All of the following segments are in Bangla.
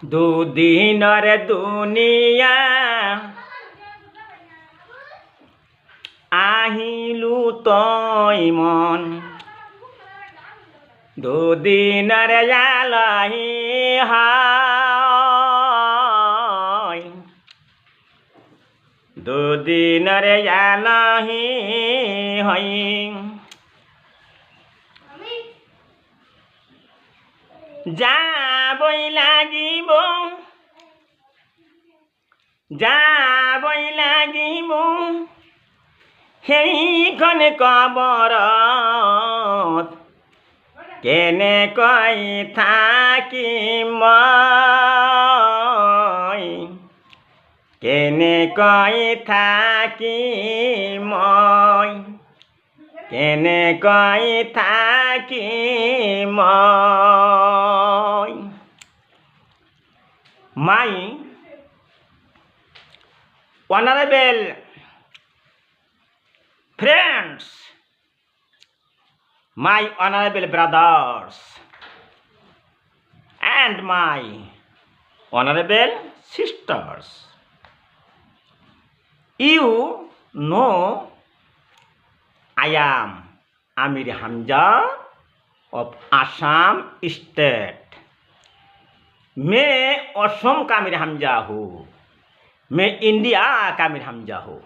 দুদিনের দুনিয়া আহিলু তই মন দুদিনের আলহী হয় দুদিনের আলহী হয় যাবই লাগিব সেইখন কবৰত কেনেকৈ থাকিম মই কেনেকৈ থাকিম মই কেনেকৈ থাকিম মই My honorable friends, my honorable brothers, and my honorable sisters, you know I am Amir Hamza of Assam State. मैं असम का आमिर हमजा हूँ मैं इंडिया का आमिर हमजा हूँ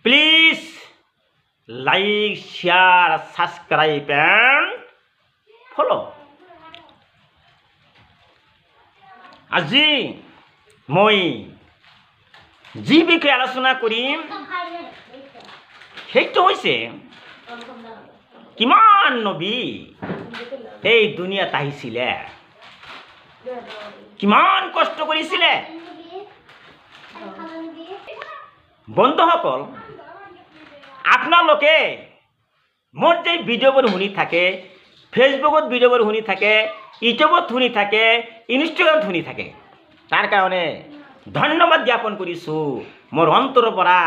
please like share subscribe and follow আজি মই যি বিষয়ে আলোচনা কৰিম সেইটো হৈছে কিমান নবী এই দুনিয়াত আহিছিলে কিমান কষ্ট কৰিছিলে বন্ধুসকল আপোনালোকে মোৰ যে ভিডিঅ'বোৰ শুনি থাকে ফেচবুকত ভিডিঅ'বোৰ শুনি থাকে ইউটিউবত শুনি থাকে ইনষ্টাগ্ৰামত শুনি থাকে তাৰ কাৰণে ধন্যবাদ জ্ঞাপন কৰিছোঁ মোৰ অন্তৰৰ পৰা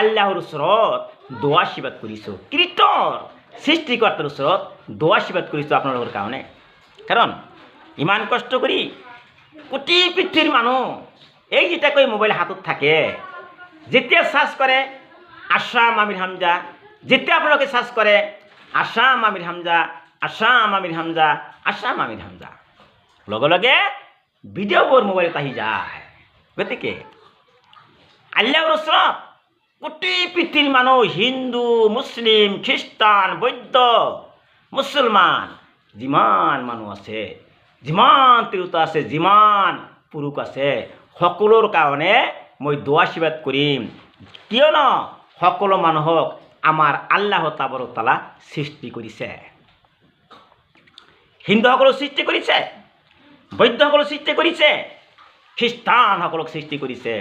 আল্লাহৰ ওচৰত দোৱা আশীৰ্বাদ কৰিছোঁ কৃতৰ সৃষ্টিকৰ্তাৰ ওচৰত দোৱা আশীৰ্বাদ কৰিছোঁ আপোনালোকৰ কাৰণে কাৰণ ইমান কষ্ট কৰি কোটি পৃথিৱীৰ মানুহ এই যেটাকৈ মোবাইল হাতত থাকে যেতিয়া সার্চ কৰে আসাম আমির হামজা যেতিয়া আপোনালোকে সার্চ কৰে আসাম আমির হামজা আসাম আমির হামজা আসাম আমির হামজা লগে লগে ভিডিঅ'বোৰ মোবাইলত আহি যায় গতিকে আল্লাহৰ ওচৰত কোটি পৃথিৱীৰ মানুহ হিন্দু মুছলিম খ্ৰীষ্টান বৌদ্ধ মুছলমান যিমান মানুহ আছে যিমান তিৰোতা আছে যিমান পুৰুষ আছে সকলোৰ কাৰণে মই দোৱা আশীৰ্বাদ কৰিম কিয়নো সকলো মানুহক আমাৰ আল্লাহ তাবাৰক সৃষ্টি কৰিছে হিন্দুসকলক সৃষ্টি কৰিছে বৌদ্ধসকলক সৃষ্টি কৰিছে খ্ৰীষ্টানসকলক সৃষ্টি কৰিছে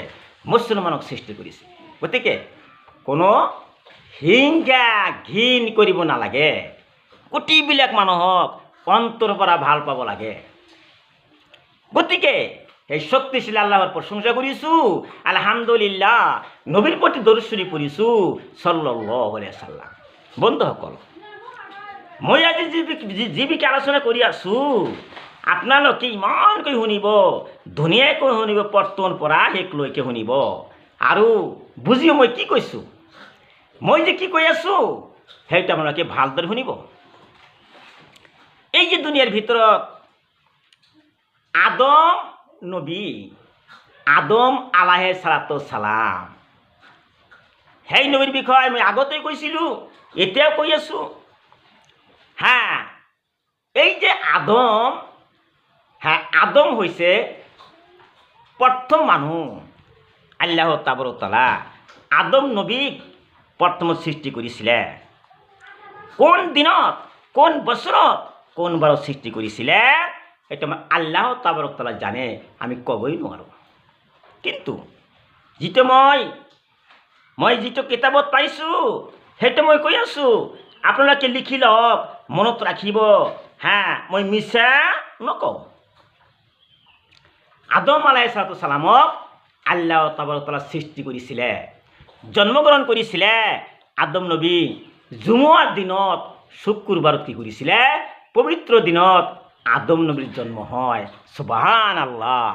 মুছলমানক সৃষ্টি কৰিছে গতিকে কোনো হিংসা ঘিণ কৰিব নালাগে কোটিবিলাক মানুহক অন্তৰৰ পৰা ভাল পাব লাগে গতিকে এই শক্তিশালী আল্লাহৰ প্ৰশংসা কৰিছোঁ আলহামদুলিল্লাহ নবীৰ প্ৰতি দৰুদ শৰীফ পঢ়িছোঁ সাল্লাল্লাহু আলাইহি ওয়াসাল্লাম বন্ধুসকল মই আজি যি বিষয়ে আলোচনা কৰি আছোঁ আপোনালোকে ইমানকৈ শুনিব ধুনীয়াকৈ শুনিব প্ৰথমৰ পৰা শেষলৈকে শুনিব আৰু বুজিও মই কি কৈছোঁ মই যে কি কৈ আছোঁ সেইটো আপোনালোকে ভালদৰে শুনিব এই যে দুনিয়াৰ ভিতৰত আদম নবী আদম আলাইহিস সালাম সেই নবীৰ বিষয়ে মই আগতেই কৈছিলোঁ এতিয়াও কৈ আছোঁ হ্যাঁ এই যে আদম হ্যাঁ আদম হৈছে প্ৰথম মানুহ আল্লাহ তাবাৰক তাআলা আদম নবীক প্ৰথমত সৃষ্টি কৰিছিলে কোন দিনত কোন বছৰত কোন বাৰত সৃষ্টি কৰিছিলে এটা আল্লাহ তাবাৰক তাআলা জানে আমি ক'বই নোৱাৰোঁ কিন্তু যিটো মই যিটো কিতাপত পাইছোঁ সেইটো মই কৈ আছোঁ আপোনালোকে লিখি লওক মনত ৰাখিব হ্যাঁ মই মিছা নকওঁ আদম আলাইহিস সালামক আল্লাহ তাবাৰক তাআলা সৃষ্টি কৰিছিলে জন্মগ্ৰহণ কৰিছিলে আদম নবী জুমুৱাৰ দিনত শুক্ৰবাৰত কি কৰিছিলে পবিত্ৰ দিনত আদম নবীর জন্ম হয়। সুবহানাল্লাহ।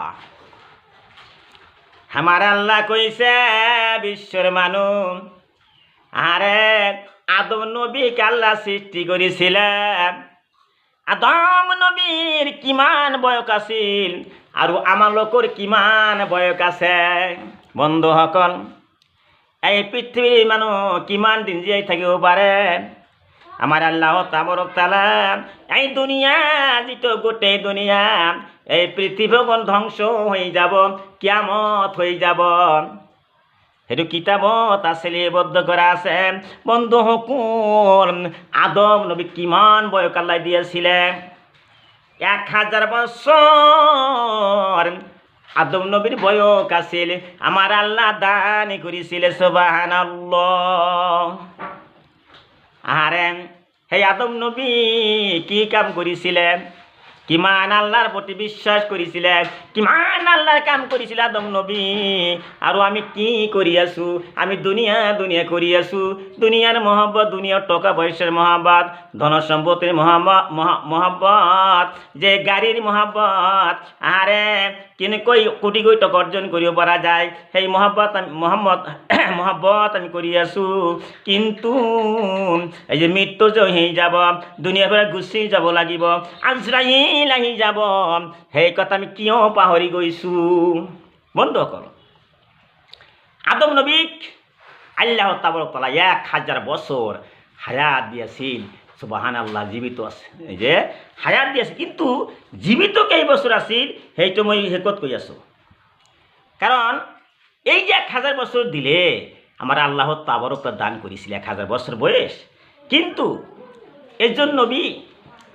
আমার আল্লাহ কইছে বিশ্বর মানুষ, আরে আদম নবীকে আল্লাহ সৃষ্টি করেছিলেন। আদম নবীর কিমান বয়স আছিল আৰু আমাৰ লোকৰ কিমান বয়স আছে। বন্ধুসকল, এই পৃথিৱীৰ মানুহ কিমান দিন জীয়াই থাকিব পাৰে? আমাৰ আল্লাহ তাবাৰক তাআলা এই দুনিয়া যিটো গোটেই দুনিয়া, এই পৃথিৱীখন ধ্বংস হৈ যাব, কিয়ামত হৈ যাব। সেইটো কিতাবত আছে, লিপিবদ্ধ কৰা আছে। বন্ধুসকল, আদম নবী কিমান বয়স আল্লাহ দিয়েছিলে? 1000 বছর আদম নবীর বয়স আছিল। আমার আল্লাহ দান করেছিল। সুবহানাল্লাহ। আরে সেই আদম নবী কি কাম করেছিলেন? কিমান আল্লাহর প্রতি বিশ্বাস করেছিলেন, কিমান আল্লাহর কাম করেছিল আদম নবী। আর আমি কি করি আছো? আমি দুনিয়া দুনিয়া করি আছো। দুনিয়ার মহব্বত, দুনিয়ার টাকা পয়সার মহব্বত, ধন সম্পত্তির মহব্বত, যে গাড়ির মহব্বত, আরে কিনে কই কোটি কোটি টাকা অর্জন করিব পারা যায়, সেই মহব্বত আমি করি আছো। কিন্তু এই যে মৃত্যু যে হয়ে যাব, দুনিয়ার পৰা গুচি যাব লাগিব, আজরাইল আহি যাব, সেই কথা আমি কিয় পাহৰি গৈছো? বন্ধুসকল, আদম নবীক আল্লাহ তাবারক তাআলা 1000 বছর হায়াত দিয়েছিল। সুবহানাল্লাহ। জীবিত আছে, এই যে হায়াত দিয়েছে, কিন্তু জীবিত কেই বছর আছিল সেইটো মই শেষত কৈ আছো। কারণ এই যে 1000 বছর দিলে আমার আল্লাহ তাবারক তাআলা দান করেছিল 1000 বছর বয়স। কিন্তু এজন নবী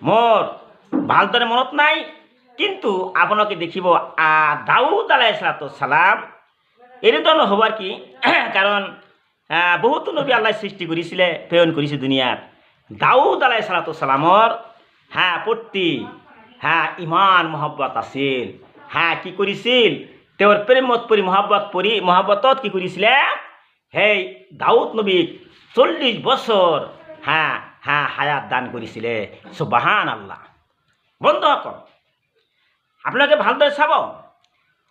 মোর ভালদৰে মনত নাই, কিন্তু আপোনালোকে দেখিব দাউদ আলাইহিস সালাম এরকম হবার কি কারণ বহুতো নবী আল্লাহ সৃষ্টি করেছিলে, প্রেরণ করেছে দুনিয়ার। দাউদ আলাইহিস সালামর প্রতি ইমান মহব্বত আছিল। কি করেছিল? তেওঁৰ প্রেমত পৰি মহব্বতত কি করেছিলে? সেই দাউদ নবীক 40 বছর হায়াত দান করেছিলে। সুবহানাল্লাহ। বন্ধুসকল, আপোনালোকে ভালদৰে চাব,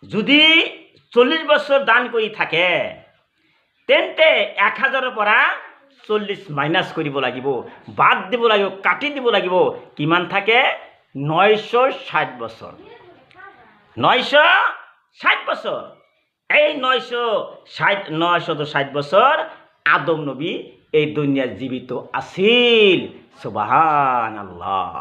যদি 40 বছর দান কৰি থাকে, তেন্তে 1000-ৰ পৰা 40 মাইনাস কৰিব লাগিব, বাদ দিব লাগিব, কাটি দিব লাগিব। কিমান থাকে? 960 বছর। 960 বছর। এই 960 বছর আদম নবী এই দুনিয়ার জীবিত আছিল। সুবহানাল্লাহ।